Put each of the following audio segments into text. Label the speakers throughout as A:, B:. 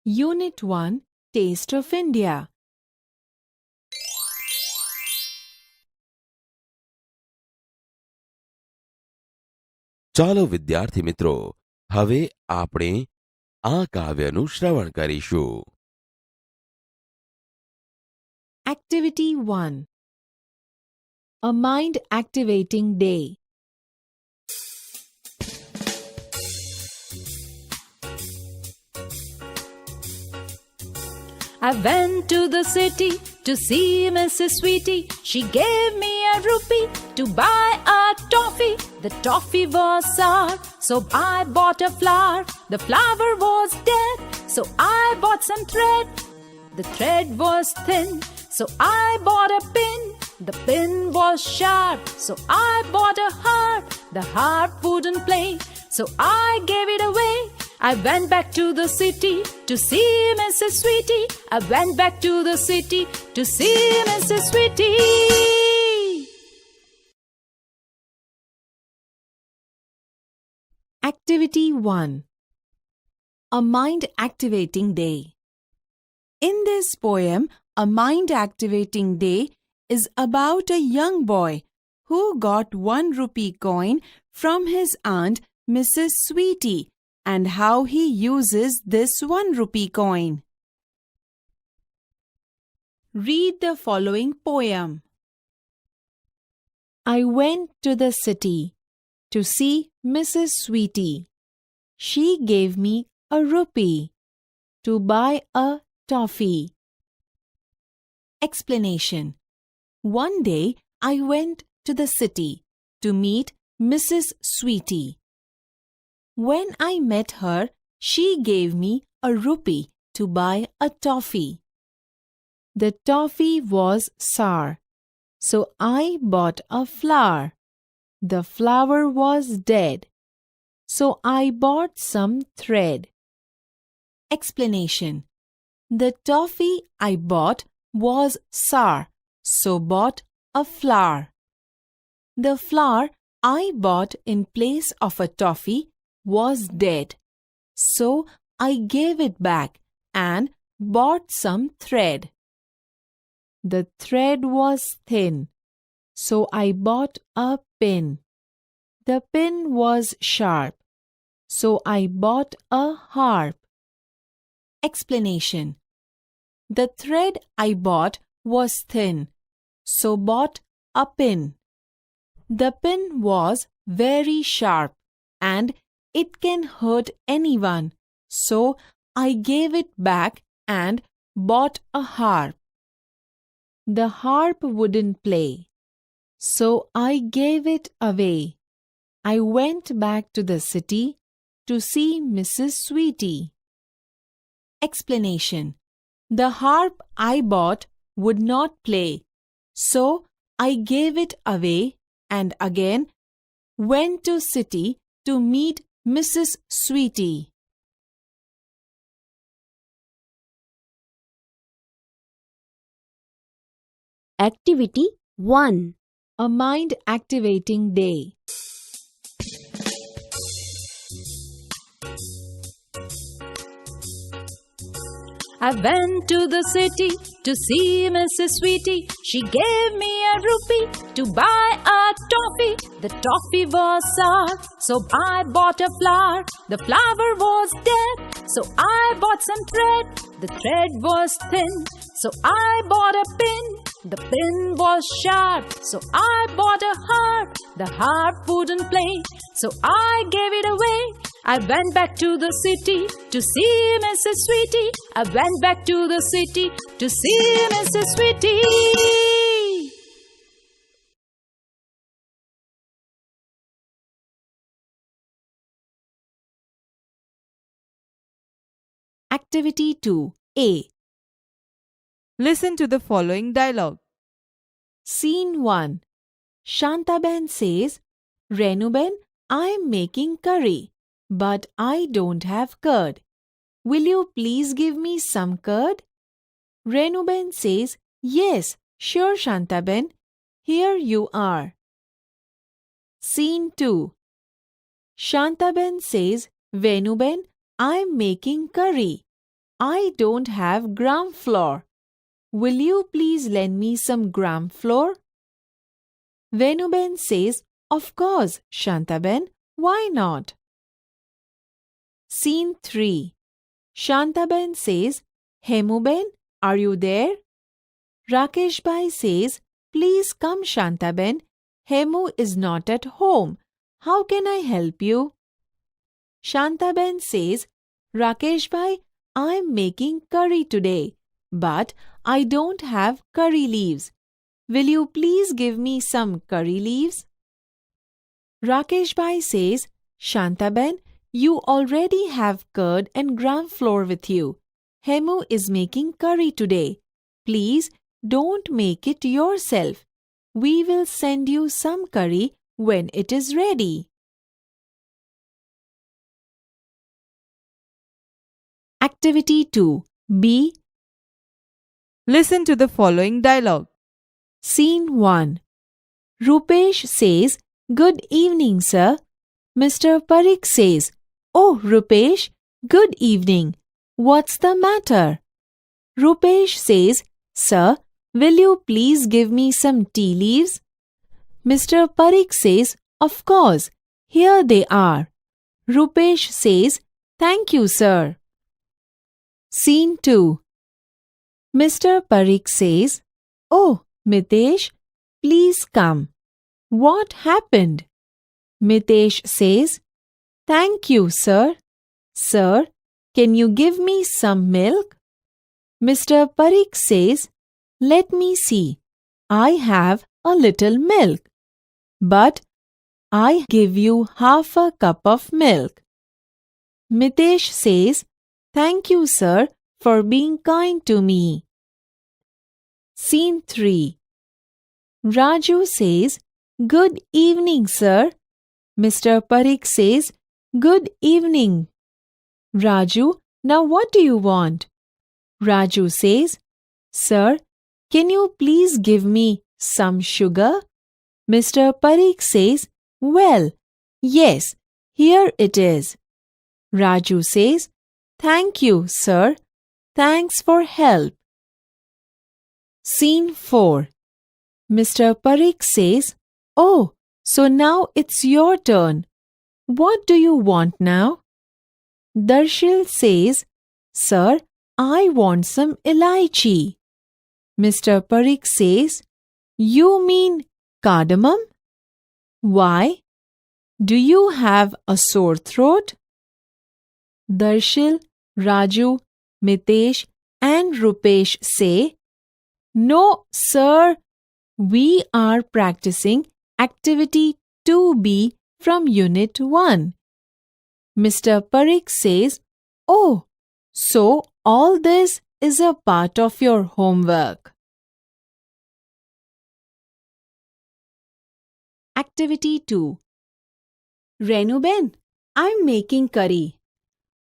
A: Unit 1 Taste of India.
B: ચાલો વિદ્યાર્થી મિત્રો, હવે આપણે આ કાવ્યનું શ્રવણ કરીશું.
A: Activity 1 A Mind Activating Day. I went to the city to see Mrs. Sweetie. She gave me a rupee to buy a toffee. The toffee was sour, so I bought a flower. The flower was dead, so I bought some thread. The thread was thin, so I bought a pin. The pin was sharp, so I bought a harp. The harp wouldn't play, so I gave it away. I went back to the city to see Mrs. Sweetie. I went back to the city to see Mrs. Sweetie. Activity 1 A Mind Activating Day. In this poem, A Mind Activating Day is about a young boy who got 1 rupee coin from his aunt, Mrs. Sweetie, and how he uses this 1 rupee coin. Read the following poem. I went to the city to see Mrs. Sweetie. She gave me a rupee to buy a toffee. Explanation. One day I went to the city to meet Mrs. Sweetie. When I met her, she gave me a rupee to buy a toffee. The toffee was sour, so I bought a flower. The flower was dead, so I bought some thread. Explanation. The toffee I bought was sour, so bought a flower. The flower I bought in place of a toffee was dead, so I gave it back and bought some thread. The thread was thin, so I bought a pin. The pin was sharp, so I bought a harp. Explanation. The thread I bought was thin, so bought a pin. The pin was very sharp and it can hurt anyone, so I gave it back and bought a harp. The harp wouldn't play, so I gave it away. I went back to the city to see Mrs. Sweetie. Explanation. The harp I bought would not play, so I gave it away and again went to city to meet Mrs. Sweetie.
C: Activity 1
A: A Mind Activating Day. I went to the city to see Mrs. Sweetie. She gave me a rupee to buy a toffee. The toffee was sour, so I bought a flower. The flower was dead, so I bought some thread. The thread was thin, so I bought a pin. The pin was sharp, so I bought a harp. The harp wouldn't play, so I gave it away. I went back to the city to see Mrs. Sweetie. I went back to the city to see Mrs. Sweetie. Activity 2A.
D: Listen to the following dialogue.
A: Scene 1. Shantaben says, Renuben, I am making curry, but I don't have curd. Will you please give me some curd? Renuben says, Yes, sure Shantaben. Here you are. Scene 2. Shantaben says, Venuben, I'm making curry. I don't have gram flour. Will you please lend me some gram flour? Venuben says, Of course, Shantaben, why not? Scene 3. Shantaben says, Hemuben, are you there? Rakesh Bhai says, Please come Shantaben, Hemu is not at home. How can I help you? Shantaben says, Rakesh Bhai, I am making curry today, but I don't have curry leaves. Will you please give me some curry leaves? Rakesh Bhai says, Shantaben, you already have curd and gram flour with you. Hemu is making curry today. Please don't make it yourself. We will send you some curry when it is ready. Activity 2. B.
D: Listen to the following dialogue.
A: Scene 1. Rupesh says, Good evening, sir. Mr. Parikh says, Oh, Rupesh, good evening. What's the matter? Rupesh says, Sir, will you please give me some tea leaves? Mr. Parikh says, Of course, here they are. Rupesh says, Thank you, sir. Scene 2. Mr. Parikh says, Oh, Mitesh, please come. What happened? Mitesh says, Thank you, sir. Sir, can you give me some milk? Mr. Parikh says, Let me see. I have a little milk. But I give you half a cup of milk. Mitesh says, Thank you, sir, for being kind to me. Scene 3. Raju says, Good evening, sir. Mr. Parikh says, Good evening. Raju, now what do you want? Raju says, Sir, can you please give me some sugar? Mr. Parikh says, Well, yes, here it is. Raju says, Thank you, sir. Thanks for help. Scene 4. Mr. Parikh says, Oh, so now it's your turn. What do you want now? Darshil says, Sir, I want some elaichi. Mr. Parikh says, You mean cardamom? Why? Do you have a sore throat? Darshil, Raju, Mitesh and Rupesh say, No, sir. We are practicing activity 2B from Unit 1. Mr. Parikh says, Oh, so all this is a part of your homework. Activity 2. Renuben, I'm making curry.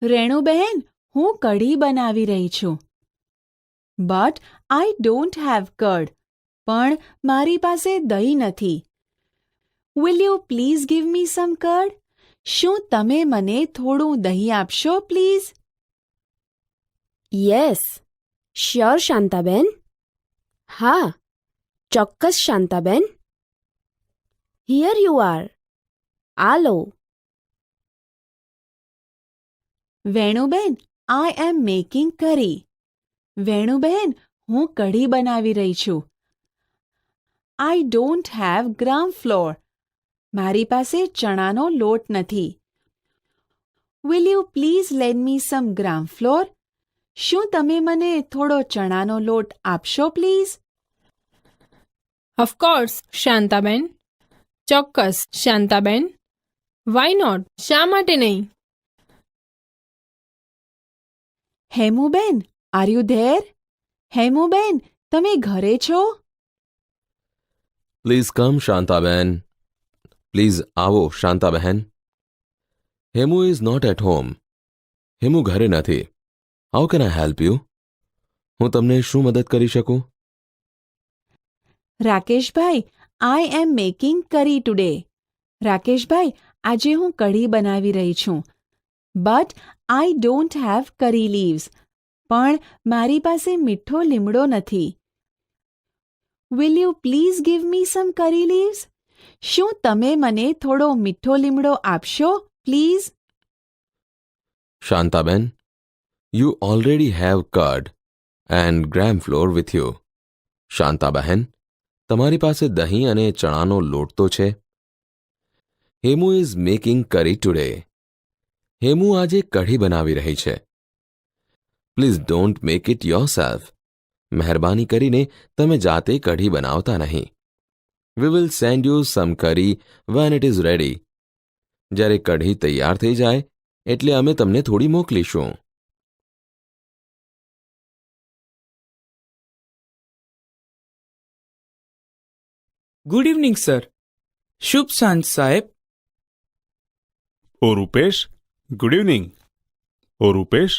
A: Renuben, હું કઢી બનાવી રહી છું. But I don't have curd. પણ મારી પાસે દહીં નથી. Will you please give me some curd? શું તમે મને થોડું દહીં આપશો, please?
C: Yes. Sure, Shantaben. Ha. ચોક્કસ, Shantaben. Here you are. Alo.
A: વેણુબેન, I am making curry. વેણુબેન, હું કઢી બનાવી રહી છું. I don't have gram flour. મારી પાસે ચણાનો લોટ નથી. Will you please lend me some gram flour? શું તમે મને થોડો ચણાનો લોટ આપશો, please?
D: Of course, Shantaben. ચોક્કસ, Shantaben. Why not? શા માટે નહીં?
A: હેમુબેન, are you there? હેમુબેન, તમે ઘરે છો?
B: Please come, Shantaben. Please આવો, શાંતાબહેન. Hemu is not at home. Hemu ઘરે નથી. How can I help you? હું તમને શું મદદ કરી શકું?
A: રાકેશભાઈ, I am making curry today. રાકેશભાઈ, આજે હું કઢી બનાવી રહી છું. But I don't have curry leaves. પણ મારી પાસે મીઠો લીમડો નથી. Will you please give me some curry leaves? શું તમે મને થોડો મીઠો લીમડો આપશો, please?
B: Shantaben, you already have curd and gram flour with you. શાંતાબહેન, તમારી પાસે દહીં અને ચણાનો લોટ તો છે. હેમુ ઇઝ મેકિંગ કરી ટુડે. હેમુ આજે કઢી બનાવી રહી છે. Please don't make it yourself. મહેરબાની કરીને તમે જાતે કઢી બનાવતા નહીં. We will send you some કરી વેન ઇટ ઇઝ રેડી. જ્યારે કઢી તૈયાર થઈ જાય એટલે અમે તમને થોડી મોકલીશું.
E: Good evening sir. શુભ સાંજ સાહેબ.
F: ઓ રૂપેશ, ગુડ ઇવનિંગ. ઓ રૂપેશ,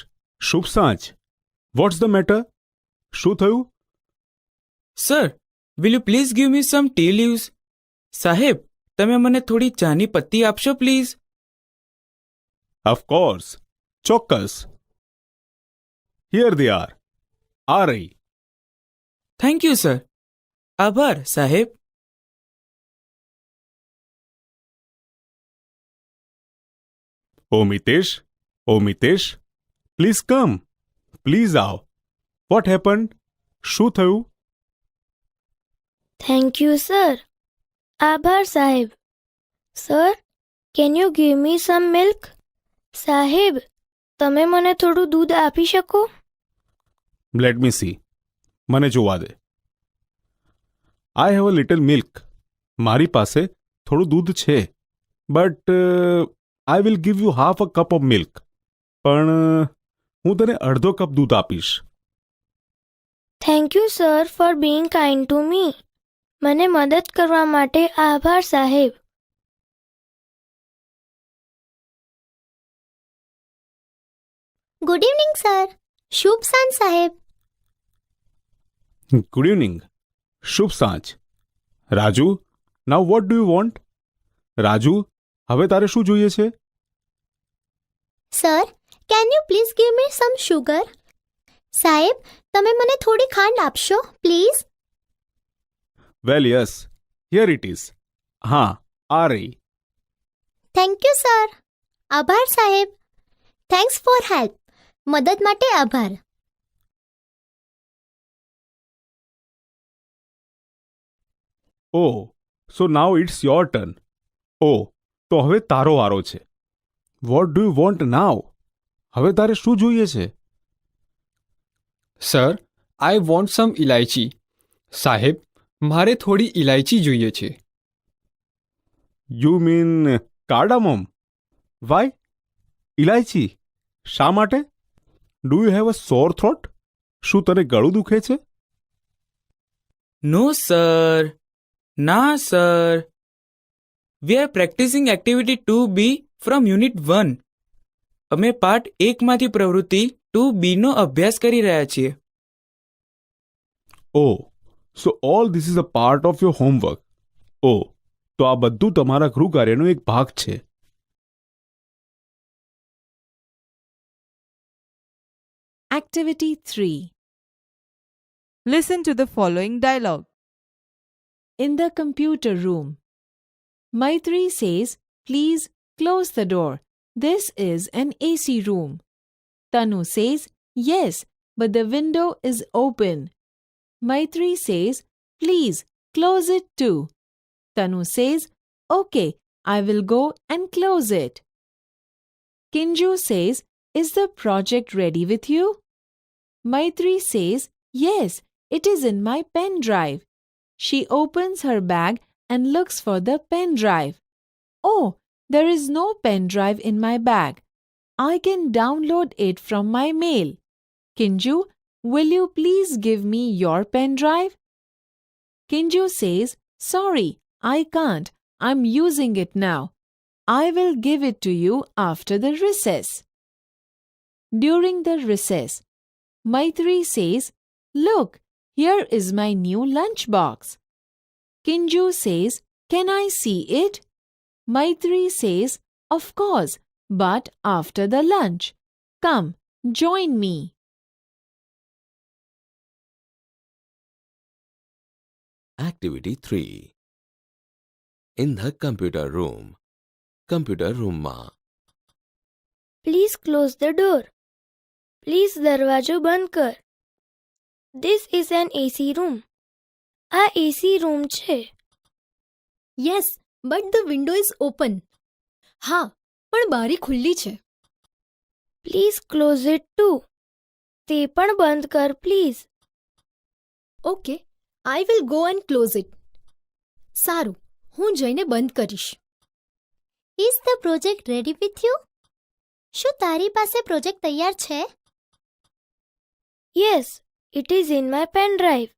F: શુભ સાંજ. What's the matter? શું થયું?
E: Sir, will you please give me some tea leaves? સાહેબ, તમે મને થોડી ચાની પત્તી આપશો પ્લીઝ?
F: ઓફકોર્સ, ચોક્કસ. Here they are. આ રહી.
E: Thank you sir. આભાર સાહેબ.
F: ઓ મિતેશ, પ્લીઝ કમ. પ્લીઝ આવ. What happened? શું થયું?
G: Thank you, sir. આભાર સાહેબ. Sir, can you give me some milk? સાહેબ, તમે મને થોડું દૂધ આપી શકો?
F: Let me see. મને જોવા દે. I have a little milk. મારી પાસે થોડું દૂધ છે, but I will give you half a cup of milk. પણ હું તને અડધો કપ દૂધ આપીશ.
G: Thank you sir for being kind to me. મને મદદ કરવા માટે આભાર સાહેબ. Good evening sir. શુભ સાંજ સાહેબ.
F: Good evening. શુભ સાંજ. Raju, now what do you want? Raju, હવે તારે શું જોઈએ છે?
G: Sir, can you please give me some sugar? સાહેબ, તમે મને થોડી ખાંડ આપશો પ્લીઝ?
F: Well yes, here it is. હા, આ રહી.
G: Thank you sir. આભાર સાહેબ. Thanks for help. મદદ માટે આભાર.
F: Oh, so now it's your turn. ઓહ, તો હવે તારો વારો છે. What do you want now? હવે તારે શું જોઈએ છે?
H: Sir, I want some elaichi. સાહેબ, મારે થોડી ઇલાયચી જોઈએ છે.
F: You mean cardamom? વાય? ઇલાયચી? શા માટે? ડુ યુ હેવ અ સોર થ્રોટ? શું તને ગળું દુખે છે?
E: નો સર. ના sir. We are practising activity 2B from unit 1. અમે પાઠ 1 માંથી પ્રવૃત્તિ 2B નો અભ્યાસ કરી રહ્યા છીએ.
F: Oh, so all this is a part of your homework. ઓહ, તો આ બધું તમારા ગૃહ કાર્યનો એક ભાગ છે.
A: Activity 3.
D: Listen to the following dialogue.
A: In the computer room. Maitri says, please close the door. This is an AC room. Tanu says, yes, but the window is open. Maitri says, please close it too. Tanu says, okay, I will go and close it. Kinju says, is the project ready with you? Maitri says, yes, it is in my pen drive. She opens her bag and looks for the pen drive. Oh, there is no pen drive in my bag. I can download it from my mail. Kinju, will you please give me your pen drive? Kinju says, sorry, I can't. I'm using it now. I will give it to you after the recess. During the recess, Maitri says, look, here is my new lunchbox. Kinju says, can I see it? Maitri says, of course, but after the lunch. Come, join me.
B: Activity 3. In the computer room. Computer room માં.
G: Please close the door. Please દરવાજો બંધ કર. This is an AC room. આ AC room છે.
A: Yes, but the window is open. હા, પણ બારી ખુલ્લી છે.
G: Please close it too. તે પણ બંધ કર please.
A: Okay, I will go and close it. સારું, હું જઈને બંધ કરીશ.
I: Is the project ready with you? શું તારી પાસે પ્રોજેક્ટ તૈયાર છે?
G: Yes, it is in my pen drive.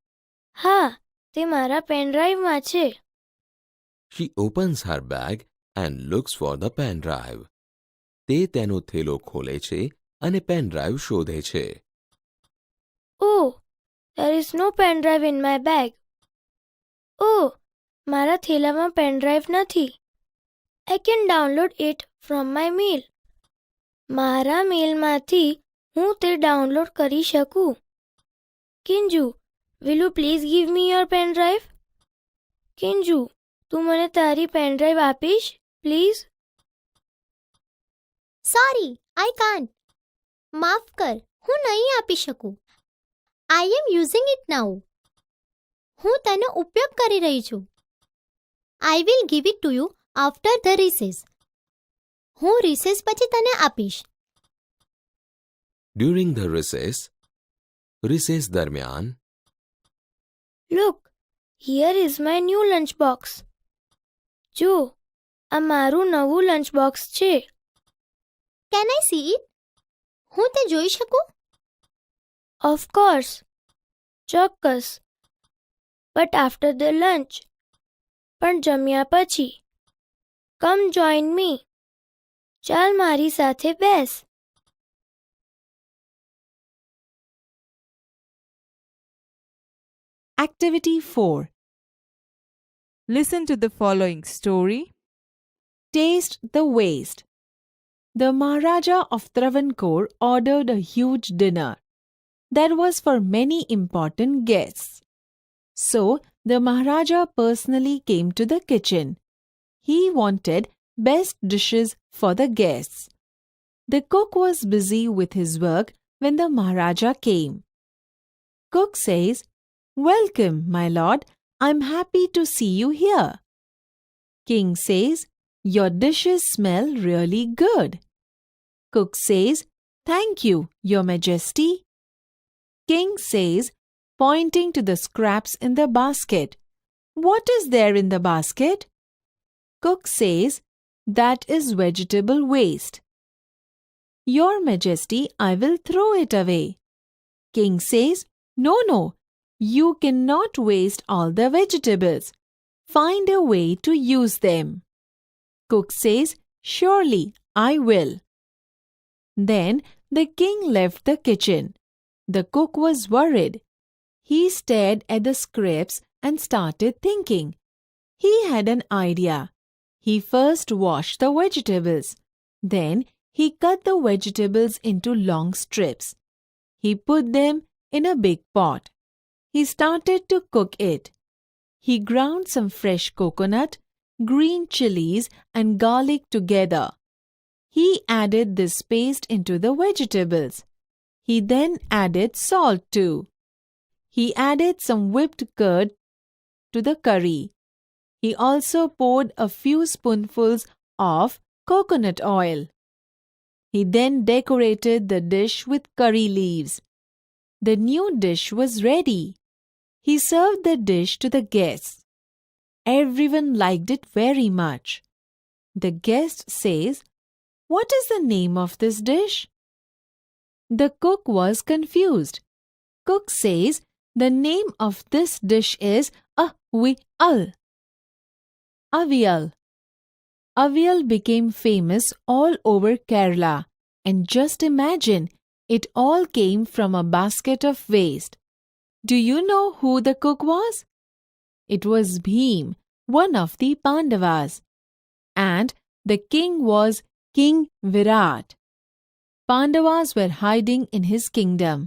G: હા, તે મારા પેન ડ્રાઈવમાં છે.
B: She opens her bag and looks for the pen drive. તે તેનો થેલો ખોલે છે અને પેન ડ્રાઈવ શોધે છે.
G: ઓ, there is no pen drive in my bag. ઓ, મારા થેલામાં પેન ડ્રાઈવ નથી. I can download it from my mail. મારા મેલમાંથી હું તે ડાઉનલોડ કરી શકું. કિંજુ, will you please give me your pen drive? કિંજુ, તું મને તારી પેન ડ્રાઈવ આપીશ પ્લીઝ?
I: Sorry, I can't. માફ કર, હું નહીં આપી શકું. I am using it now. હું તેનો ઉપયોગ કરી રહી છું. I will give it to you after the recess. હું રિસેસ પછી તને આપીશ.
B: During the recess. Recess દરમિયાન.
G: Look, here is my new lunch box. જો, આ મારું નવું લંચ બોક્સ છે.
I: Can I see it? હું તે જોઈ શકું?
G: Of course. ચોક્કસ. But after the lunch. પણ જમ્યા પછી. Come join me. ચાલ મારી સાથે બેસ.
D: Activity 4. Listen to the following story. Taste the Waste. The Maharaja of Travancore ordered a huge dinner that was for many important guests. So, the Maharaja personally came to the kitchen. He wanted best dishes for the guests. The cook was busy with his work when the Maharaja came. Cook says, "Welcome, my lord. I'm happy to see you here." King says, "Your dishes smell really good." Cook says, "Thank you, Your Majesty." King says, pointing to the scraps in the basket, "What is there in the basket?" Cook says, "That is vegetable waste." "Your Majesty, I will throw it away." King says, No, you cannot waste all the vegetables. Find a way to use them." Cook says, "Surely, I will." Then the king left the kitchen. The cook was worried. He stared at the scraps and started thinking. He had an idea. He first washed the vegetables. Then he cut the vegetables into long strips. He put them in a big pot. He started to cook it. He ground some fresh coconut, green chilies and garlic together. He added this paste into the vegetables. He then added salt too. He added some whipped curd to the curry. He also poured a few spoonfuls of coconut oil. He then decorated the dish with curry leaves. The new dish was ready. He served the dish to the guests. Everyone liked it very much. The guest says, "What is the name of this dish?" The cook was confused. Cook says, "The name of this dish is avial." Avial. Avial became famous all over Kerala, and just imagine, it all came from a basket of waste. Do you know who the cook was? It was Bhim, one of the Pandavas. And the king was King Virat. Pandavas were hiding in his kingdom.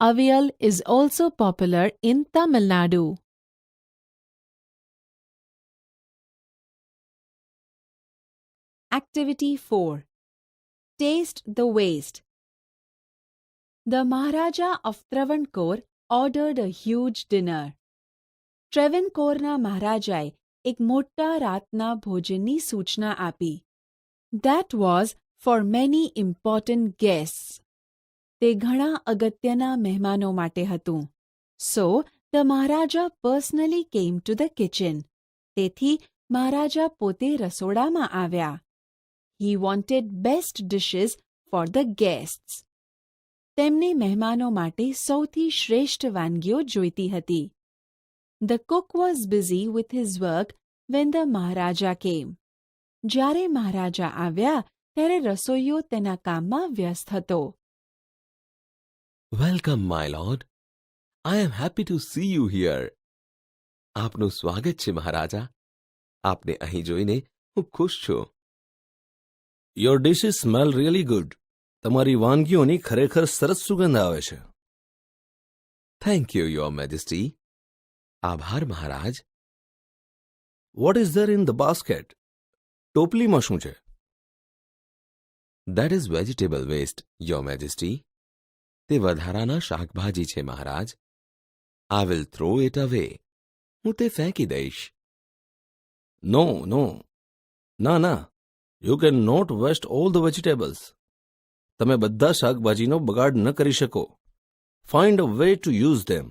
D: Avial is also popular in Tamil Nadu. Activity 4. Taste the waste. The Maharaja of Travancore ordered a huge dinner. ટ્રેવનકોરના મહારાજાએ એક મોટા રાતના ભોજનની સૂચના આપી. That was for many important guests. તે ઘણા અગત્યના મહેમાનો માટે હતું. So, the Maharaja personally came to the kitchen. તેથી મહારાજા પોતે રસોડામાં આવ્યા. He wanted best dishes for the guests. તેમને મહેમાનો માટે સૌથી શ્રેષ્ઠ વાનગીઓ જોઈતી હતી. The cook was busy with his work when the Maharaja came. જ્યારે મહારાજા આવ્યા ત્યારે રસોઈયો તેના કામમાં વ્યસ્ત હતો.
B: Welcome my lord. I am happy to C you hear. આપનું સ્વાગત છે મહારાજા. આપને અહીં જોઈને હું ખુશ છું.
J: Your dishes smell really good. તમારી વાનગીઓની ખરેખર સરસ સુગંધ આવે છે.
B: Thank you your majesty. આભાર મહારાજ.
J: What is there in the basket? ટોપલીમાં શું છે?
B: That is vegetable waste your majesty. તે વધારાના શાકભાજી છે મહારાજ. I will throw it away. હું તે ફેંકી દઈશ.
J: નો નો, ના ના, you can not waste all the vegetables. તમે બધા શાકભાજીનો બગાડ ન કરી શકો. Find a way to use ધેમ.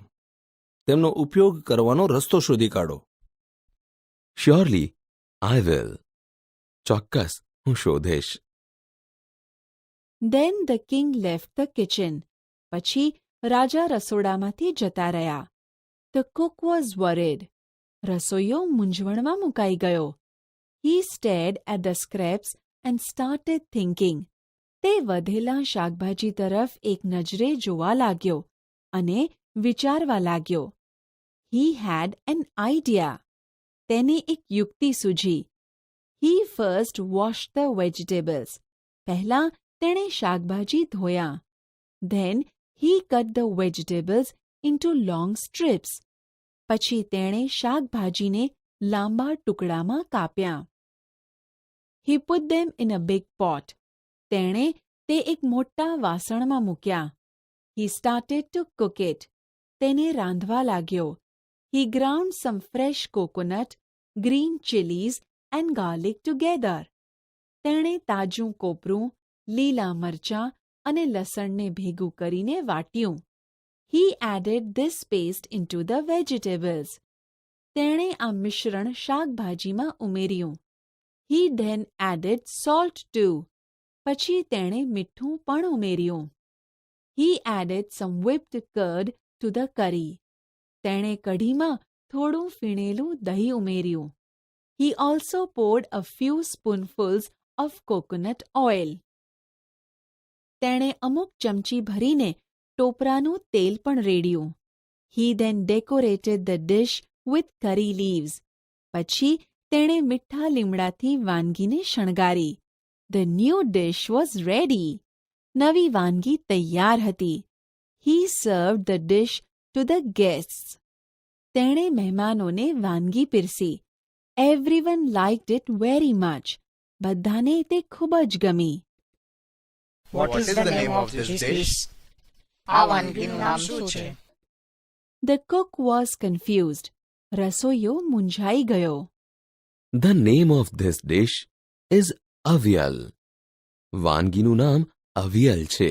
J: તેમનો ઉપયોગ કરવાનો રસ્તો શોધી કાઢો.
B: Surely I will. ચોક્કસ હું શોધીશ.
D: Then the king left the kitchen. પછી રાજા રસોડામાંથી જતા રહ્યા. The cook was worried. રસોઈયો મૂંઝવણમાં મુકાઈ ગયો. He stared at the scraps and started thinking. તે વધેલા શાકભાજી તરફ એક નજરે જોવા લાગ્યો અને વિચારવા लाग्यो. He had an idea. તેને એક યુક્તિ સૂજી. He first washed the vegetables. પહેલા તેણે શાકભાજી ધોયા. Then he cut the vegetables into long strips. પછી તેણે શાકભાજીને લાંબા ટુકડામાં કાપ્યા. He put them in a big pot. તેણે તે એક મોટા વાસણમાં મૂક્યા. He started to cook it. તેને રાંધવા लाग्यो. He ground some fresh coconut, green chilies and garlic together. તેણે તાજું કોપરું, લીલા મરચાં અને લસણને ભેગું કરીને વાટ્યું. He added this paste into the vegetables. તેણે આ મિશ્રણ શાકભાજીમાં ઉમેર્યું. He then added salt too. પછી તેણે મીઠું પણ ઉમેર્યું. He added some whipped curd to the curry. તેણે કઢીમાં થોડું ફીણેલું દહીં ઉમેર્યું. He also poured a few spoonfuls of coconut oil. તેણે અમુક ચમચી ભરીને ટોપરાનું તેલ પણ રેડ્યું. He then decorated the dish with curry leaves. પછી તેણે મીઠા લીમડાથી વાનગીને શણગારી. The new dish was ready. નવી વાનગી તૈયાર હતી. He served the dish to the guests. તેણે મહેમાનોને વાનગી પીરસી. Everyone liked it very much. બધાને તે ખૂબ જ ગમી.
K: What is the name of this dish? આ વાનગીનું નામ શું છે?
D: The cook was confused. રસોઈયો મૂંઝાઈ ગયો.
B: The name of this dish is avial. વાનગીનું નામ અવિયલ છે.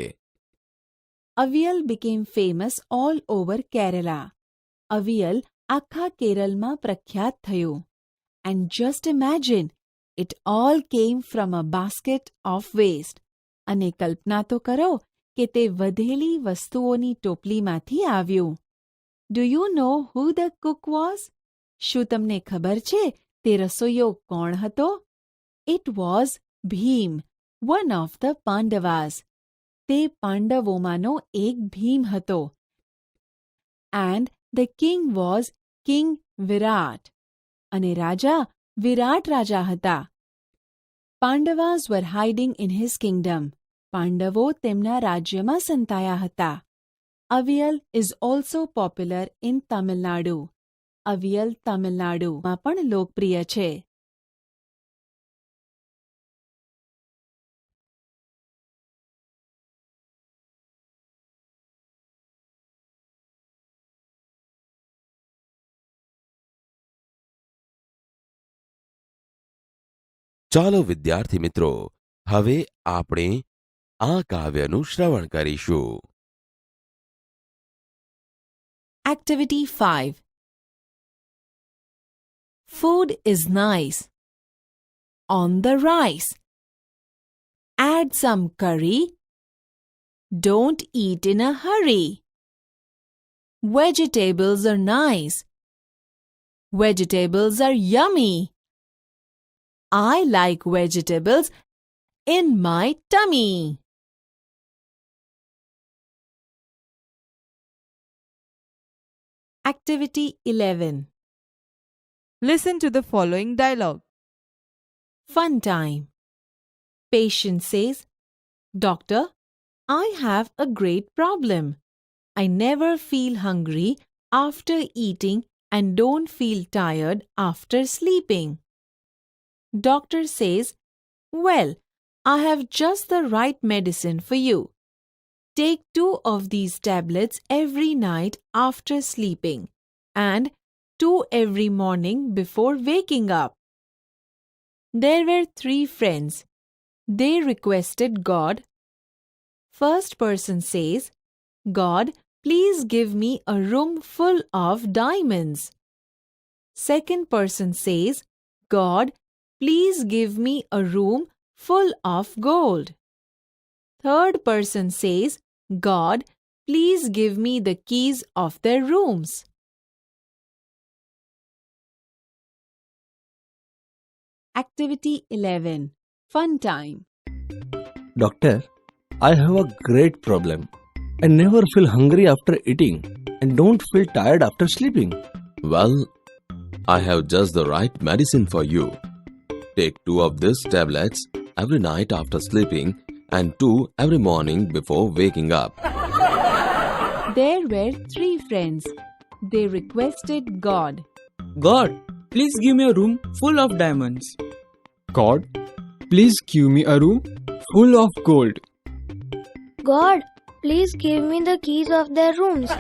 D: Avial became famous all over Kerala. Avial આખા કેરળમાં પ્રખ્યાત થયું. And just imagine, it all came from a basket of waste. અને કલ્પના તો કરો કે તે વધેલી વસ્તુઓની ટોપલીમાંથી આવ્યું. Do you know who the cook was? શું તમને ખબર છે તે રસોઈયો કોણ હતો? It was Bhim, one of the Pandavas. તે પાંડવોમાંનો એક ભીમ હતો. And the king was King Virat. અને રાજા વિરાટ રાજા હતા. Pandavas were hiding in his kingdom. પાંડવો તેમના રાજ્યમાં સંતાયા હતા. Avial is also popular in Tamil Nadu. Avial તમિલનાડુમાં પણ લોકપ્રિય છે.
B: ચાલો વિદ્યાર્થી મિત્રો, હવે આપણે આ કાવ્યનું શ્રવણ કરીશું.
D: Activity 5. Food is nice. On the rice. Add some curry. Don't eat in a hurry. Vegetables are nice. Vegetables are yummy. I like vegetables in my tummy. Activity 11. Listen to the following dialogue. Fun time. Patient says, Doctor, I have a great problem. I never feel hungry after eating and don't feel tired after sleeping. Doctor says, well, I have just the right medicine for you. Take 2 of these tablets every night after sleeping and 2 every morning before waking up. There were 3 friends. They requested God. First person says, God, please give me a room full of diamonds. Second person says, God, please give me a room full of gold. Third person says, God, please give me the keys of their rooms. Activity 11. Fun time.
J: Doctor, I have a great problem. I never feel hungry after eating and don't feel tired after sleeping.
B: Well, I have just the right medicine for you. Take 2 of these tablets every night after sleeping and 2 every morning before waking up.
D: There were 3 friends. They requested God.
E: God, please give me a room full of diamonds.
H: God, please give me a room full of gold.
G: God, please give me the keys of their rooms.